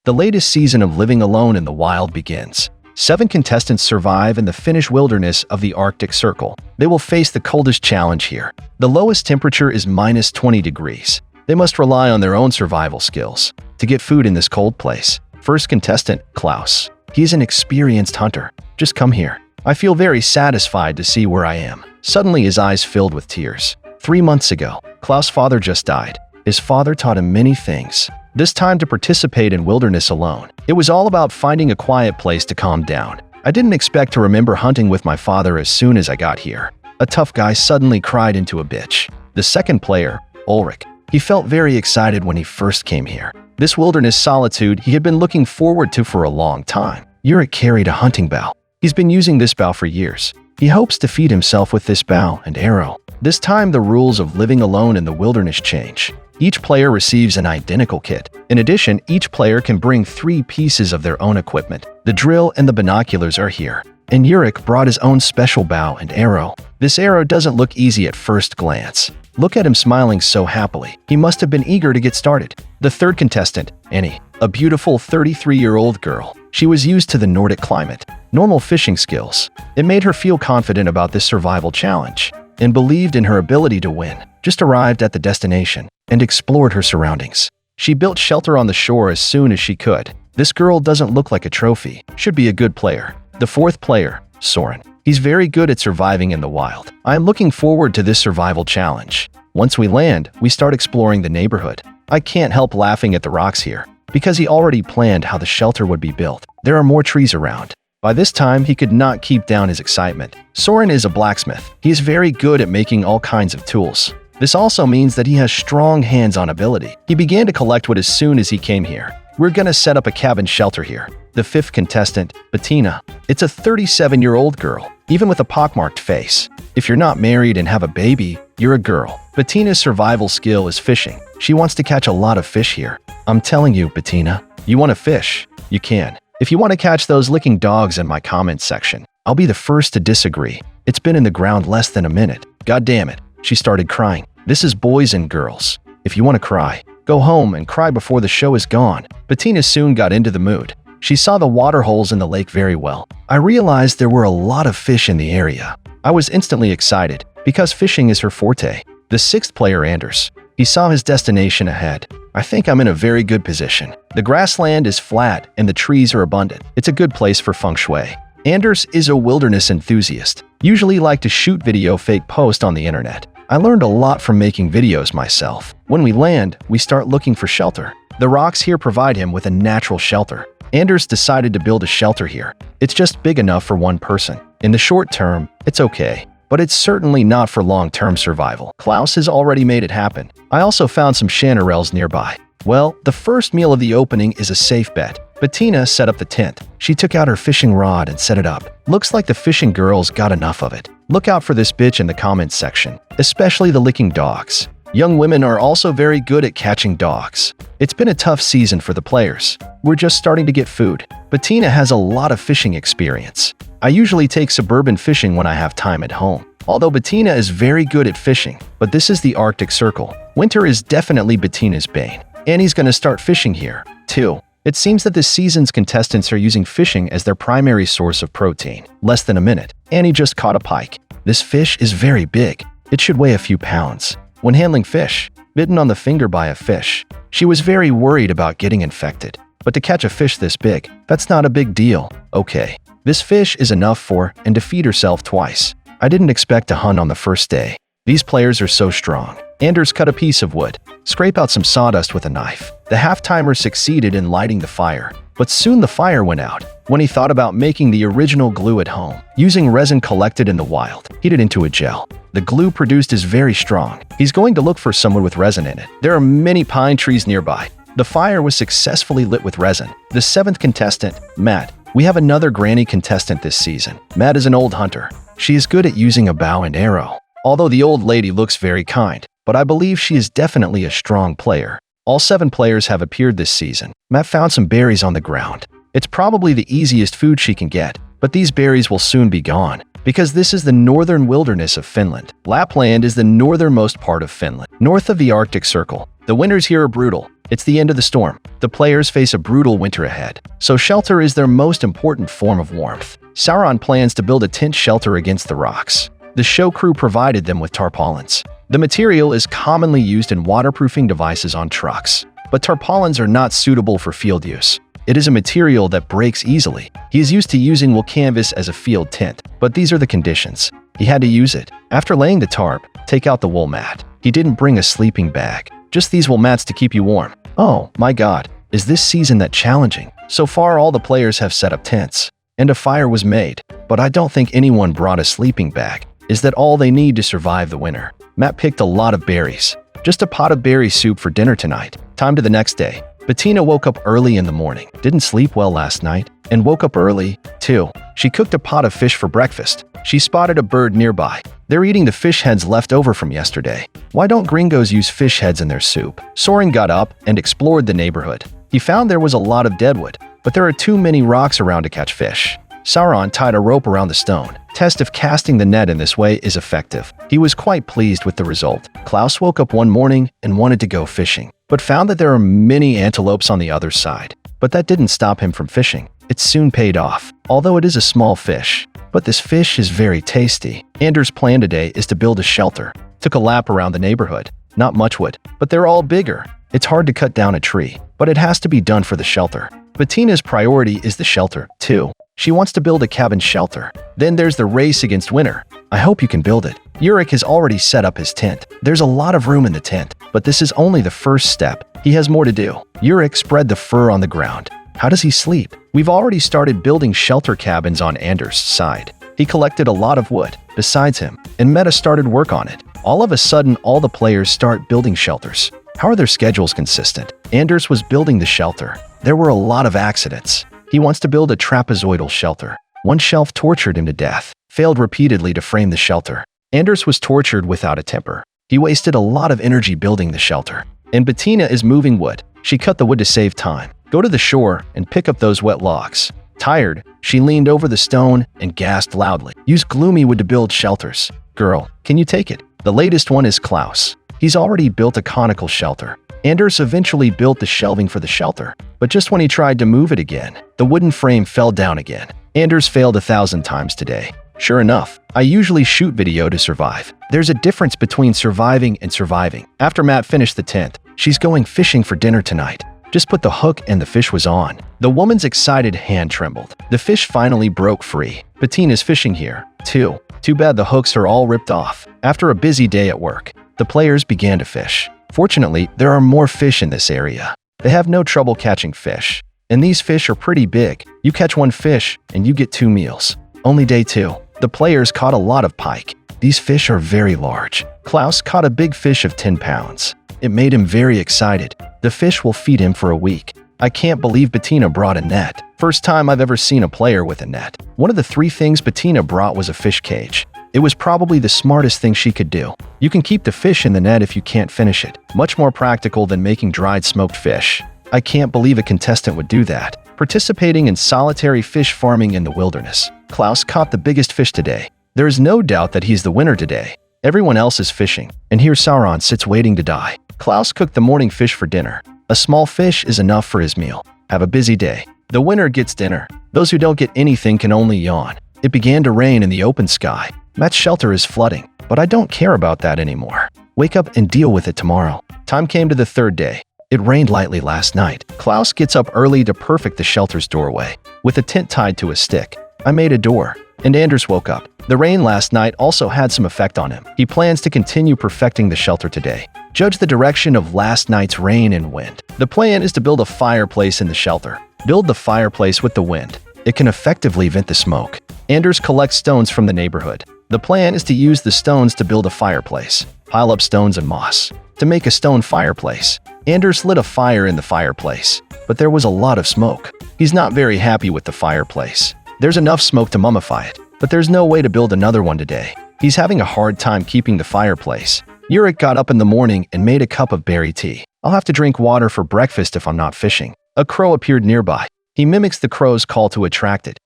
The latest season of Living Alone in the Wild begins. 7 contestants survive in the Finnish wilderness of the Arctic Circle. They will face the coldest challenge here. The lowest temperature is -20 degrees. They must rely on their own survival skills to get food in this cold place. First contestant, Klaus. He is an experienced hunter. Just come here. I feel very satisfied to see where I am. Suddenly his eyes filled with tears. 3 months ago, Klaus' father just died. His father taught him many things. This time to participate in Wilderness Alone. It was all about finding a quiet place to calm down. I didn't expect to remember hunting with my father as soon as I got here. A tough guy suddenly cried into a bitch. The second player, Ulrich. He felt very excited when he first came here. This wilderness solitude he had been looking forward to for a long time. Ulrich carried a hunting bow. He's been using this bow for years. He hopes to feed himself with this bow and arrow. This time the rules of living alone in the wilderness change. Each player receives an identical kit. In addition, each player can bring 3 pieces of their own equipment. The drill and the binoculars are here. And Ulrich brought his own special bow and arrow. This arrow doesn't look easy at first glance. Look at him smiling so happily. He must have been eager to get started. The third contestant, Annie, a beautiful 33-year-old girl. She was used to the Nordic climate. Normal fishing skills. It made her feel confident about this survival challenge and believed in her ability to win. Just arrived at the destination and explored her surroundings. She built shelter on the shore as soon as she could. This girl doesn't look like a trophy. Should be a good player. The fourth player, Soren. He's very good at surviving in the wild. I am looking forward to this survival challenge. Once we land, we start exploring the neighborhood. I can't help laughing at the rocks here because he already planned how the shelter would be built. There are more trees around. By this time, he could not keep down his excitement. Soren is a blacksmith. He is very good at making all kinds of tools. This also means that he has strong hands-on ability. He began to collect wood as soon as he came here. We're gonna set up a cabin shelter here. The fifth contestant, Bettina. It's a 37-year-old girl, even with a pockmarked face. If you're not married and have a baby, you're a girl. Bettina's survival skill is fishing. She wants to catch a lot of fish here. I'm telling you, Bettina, you want to fish? You can. If you want to catch those licking dogs in my comments section, I'll be the first to disagree. It's been in the ground less than a minute. God damn it. She started crying. This is boys and girls. If you want to cry, go home and cry before the show is gone. Bettina soon got into the mood. She saw the water holes in the lake very well. I realized there were a lot of fish in the area. I was instantly excited because fishing is her forte. The sixth player, Anders. He saw his destination ahead. I think I'm in a very good position. The grassland is flat and the trees are abundant. It's a good place for feng shui. Anders is a wilderness enthusiast. Usually like to shoot video fake post on the internet. I learned a lot from making videos myself. When we land, we start looking for shelter. The rocks here provide him with a natural shelter. Anders decided to build a shelter here. It's just big enough for one person. In the short term, it's okay, but it's certainly not for long-term survival. Klaus has already made it happen. I also found some chanterelles nearby. Well, the first meal of the opening is a safe bet. Bettina set up the tent. She took out her fishing rod and set it up. Looks like the fishing girls got enough of it. Look out for this bitch in the comments section, especially the licking dogs. Young women are also very good at catching dogs. It's been a tough season for the players. We're just starting to get food. Bettina has a lot of fishing experience. I usually take suburban fishing when I have time at home. Although Bettina is very good at fishing, but this is the Arctic Circle. Winter is definitely Bettina's bane. Annie's gonna start fishing here, too. It seems that this season's contestants are using fishing as their primary source of protein. Less than a minute, Annie just caught a pike. This fish is very big. It should weigh a few pounds. When handling fish, bitten on the finger by a fish, she was very worried about getting infected. But to catch a fish this big, that's not a big deal. Okay, this fish is enough for and to feed herself twice. I didn't expect to hunt on the first day. These players are so strong. Anders cut a piece of wood. Scrape out some sawdust with a knife. The half-timer succeeded in lighting the fire, but soon the fire went out. When he thought about making the original glue at home, using resin collected in the wild, heated into a gel. The glue produced is very strong. He's going to look for someone with resin in it. There are many pine trees nearby. The fire was successfully lit with resin. The seventh contestant, Matt. We have another granny contestant this season. Matt is an old hunter. She is good at using a bow and arrow. Although the old lady looks very kind, but I believe she is definitely a strong player. All 7 players have appeared this season. Matt found some berries on the ground. It's probably the easiest food she can get, but these berries will soon be gone because this is the northern wilderness of Finland. Lapland is the northernmost part of Finland, north of the Arctic Circle. The winters here are brutal. It's the end of the storm. The players face a brutal winter ahead, so shelter is their most important form of warmth. Sauron plans to build a tent shelter against the rocks. The show crew provided them with tarpaulins. The material is commonly used in waterproofing devices on trucks, but tarpaulins are not suitable for field use. It is a material that breaks easily. He is used to using wool canvas as a field tent, but these are the conditions. He had to use it. After laying the tarp, take out the wool mat. He didn't bring a sleeping bag, just these wool mats to keep you warm. Oh my god, is this season that challenging? So far all the players have set up tents, and a fire was made, but I don't think anyone brought a sleeping bag. Is that all they need to survive the winter? Matt picked a lot of berries. Just a pot of berry soup for dinner tonight. Time to the next day. Bettina woke up early in the morning, didn't sleep well last night, and woke up early, too. She cooked a pot of fish for breakfast. She spotted a bird nearby. They're eating the fish heads left over from yesterday. Why don't gringos use fish heads in their soup? Soren got up and explored the neighborhood. He found there was a lot of deadwood, but there are too many rocks around to catch fish. Sauron tied a rope around the stone. Test if casting the net in this way is effective. He was quite pleased with the result. Klaus woke up one morning and wanted to go fishing, but found that there are many antelopes on the other side. But that didn't stop him from fishing. It soon paid off, although it is a small fish. But this fish is very tasty. Anders' plan today is to build a shelter. Took a lap around the neighborhood. Not much wood, but they're all bigger. It's hard to cut down a tree, but it has to be done for the shelter. Bettina's priority is the shelter, too. She wants to build a cabin shelter. Then there's the race against winter. I hope you can build it. Ulrich has already set up his tent. There's a lot of room in the tent, but this is only the first step. He has more to do. Ulrich spread the fur on the ground. How does he sleep? We've already started building shelter cabins on Anders' side. He collected a lot of wood, besides him, and Meta started work on it. All of a sudden, all the players start building shelters. How are their schedules consistent? Anders was building the shelter. There were a lot of accidents. He wants to build a trapezoidal shelter. One shelf tortured him to death, failed repeatedly to frame the shelter. Anders was tortured without a temper. He wasted a lot of energy building the shelter. And Bettina is moving wood. She cut the wood to save time. Go to the shore and pick up those wet logs. Tired, she leaned over the stone and gasped loudly. Use gloomy wood to build shelters. Girl, can you take it? The latest one is Klaus. He's already built a conical shelter. Anders eventually built the shelving for the shelter, but just when he tried to move it again, the wooden frame fell down again. Anders failed 1,000 times today. Sure enough, I usually shoot video to survive. There's a difference between surviving and surviving. After Matt finished the tent, she's going fishing for dinner tonight. Just put the hook and the fish was on. The woman's excited hand trembled. The fish finally broke free. Bettina's fishing here, too. Too bad the hooks are all ripped off. After a busy day at work, the players began to fish. Fortunately, there are more fish in this area. They have no trouble catching fish. And these fish are pretty big. You catch one fish, and you get 2 meals. Only day 2. The players caught a lot of pike. These fish are very large. Klaus caught a big fish of 10 pounds. It made him very excited. The fish will feed him for a week. I can't believe Bettina brought a net. First time I've ever seen a player with a net. One of the 3 things Bettina brought was a fish cage. It was probably the smartest thing she could do. You can keep the fish in the net if you can't finish it. Much more practical than making dried smoked fish. I can't believe a contestant would do that. Participating in solitary fish farming in the wilderness. Klaus caught the biggest fish today. There is no doubt that he's the winner today. Everyone else is fishing, and here Sauron sits waiting to die. Klaus cooked the morning fish for dinner. A small fish is enough for his meal. Have a busy day. The winner gets dinner. Those who don't get anything can only yawn. It began to rain in the open sky. Matt's shelter is flooding, but I don't care about that anymore. Wake up and deal with it tomorrow. Time came to the 3rd day. It rained lightly last night. Klaus gets up early to perfect the shelter's doorway. With a tent tied to a stick, I made a door, and Anders woke up. The rain last night also had some effect on him. He plans to continue perfecting the shelter today. Judge the direction of last night's rain and wind. The plan is to build a fireplace in the shelter. Build the fireplace with the wind. It can effectively vent the smoke. Anders collects stones from the neighborhood. The plan is to use the stones to build a fireplace. Pile up stones and moss to make a stone fireplace. Anders lit a fire in the fireplace, but there was a lot of smoke. He's not very happy with the fireplace. There's enough smoke to mummify it, but there's no way to build another one today. He's having a hard time keeping the fireplace. Ulrich got up in the morning and made a cup of berry tea. I'll have to drink water for breakfast if I'm not fishing. A crow appeared nearby. He mimics the crow's call to attract it.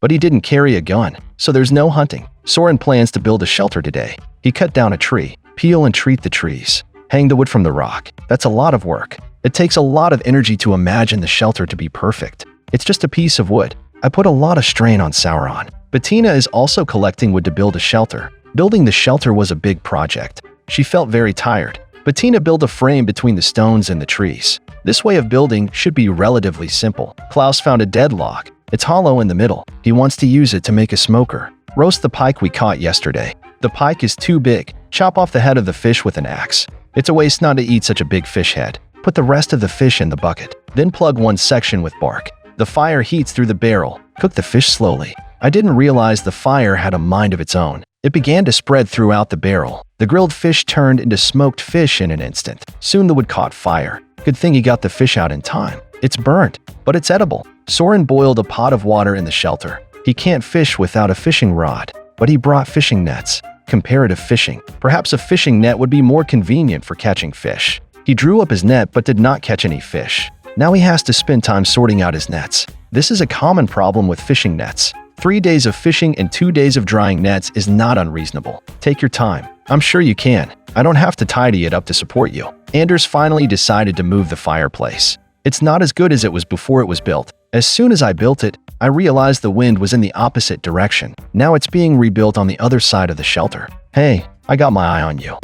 But he didn't carry a gun, so there's no hunting. Soren plans to build a shelter today. He cut down a tree, peel and treat the trees, hang the wood from the rock. That's a lot of work. It takes a lot of energy to imagine the shelter to be perfect. It's just a piece of wood. I put a lot of strain on Sauron. Bettina is also collecting wood to build a shelter. Building the shelter was a big project. She felt very tired. Bettina built a frame between the stones and the trees. This way of building should be relatively simple. Klaus found a dead log. It's hollow in the middle. He wants to use it to make a smoker. Roast the pike we caught yesterday. The pike is too big. Chop off the head of the fish with an axe. It's a waste not to eat such a big fish head. Put the rest of the fish in the bucket. Then plug one section with bark. The fire heats through the barrel. Cook the fish slowly. I didn't realize the fire had a mind of its own. It began to spread throughout the barrel. The grilled fish turned into smoked fish in an instant. Soon the wood caught fire. Good thing he got the fish out in time. It's burnt, but it's edible. Soren boiled a pot of water in the shelter. He can't fish without a fishing rod, but he brought fishing nets. Comparative fishing. Perhaps a fishing net would be more convenient for catching fish. He drew up his net but did not catch any fish. Now he has to spend time sorting out his nets. This is a common problem with fishing nets. 3 days of fishing and 2 days of drying nets is not unreasonable. Take your time. I'm sure you can. I don't have to tidy it up to support you. Anders finally decided to move the fireplace. It's not as good as it was before it was built. As soon as I built it, I realized the wind was in the opposite direction. Now it's being rebuilt on the other side of the shelter. Hey, I got my eye on you.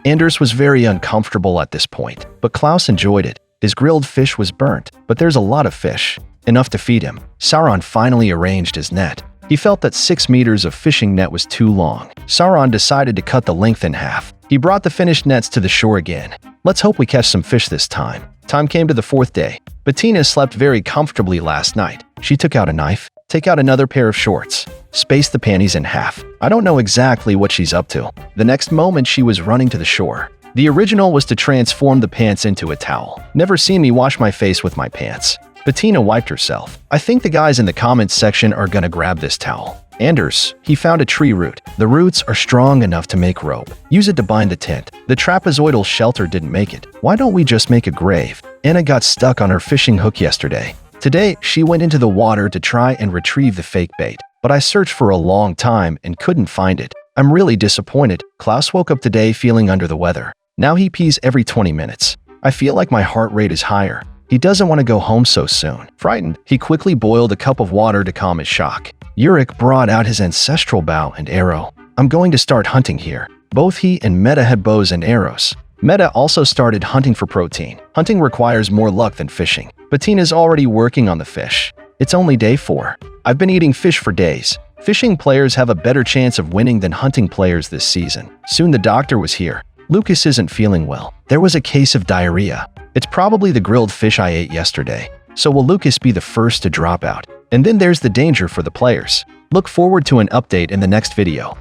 Anders was very uncomfortable at this point, but Klaus enjoyed it. His grilled fish was burnt, but there's a lot of fish. Enough to feed him. Sauron finally arranged his net. He felt that 6 meters of fishing net was too long. Sauron decided to cut the length in half. He brought the finished nets to the shore again. Let's hope we catch some fish this time. Time came to the 4th day. Bettina slept very comfortably last night. She took out a knife, take out another pair of shorts, space the panties in half. I don't know exactly what she's up to. The next moment she was running to the shore. The original was to transform the pants into a towel. Never seen me wash my face with my pants. Bettina wiped herself. I think the guys in the comments section are gonna grab this towel. Anders, he found a tree root. The roots are strong enough to make rope. Use it to bind the tent. The trapezoidal shelter didn't make it. Why don't we just make a grave? Anna got stuck on her fishing hook yesterday. Today, she went into the water to try and retrieve the fake bait. But I searched for a long time and couldn't find it. I'm really disappointed. Klaus woke up today feeling under the weather. Now he pees every 20 minutes. I feel like my heart rate is higher. He doesn't want to go home so soon. Frightened, he quickly boiled a cup of water to calm his shock. Yurik brought out his ancestral bow and arrow. I'm going to start hunting here. Both he and Meta had bows and arrows. Meta also started hunting for protein. Hunting requires more luck than fishing. Bettina's already working on the fish. It's only day 4. I've been eating fish for days. Fishing players have a better chance of winning than hunting players this season. Soon the doctor was here. Lucas isn't feeling well. There was a case of diarrhea. It's probably the grilled fish I ate yesterday. So will Lucas be the first to drop out? And then there's the danger for the players. Look forward to an update in the next video.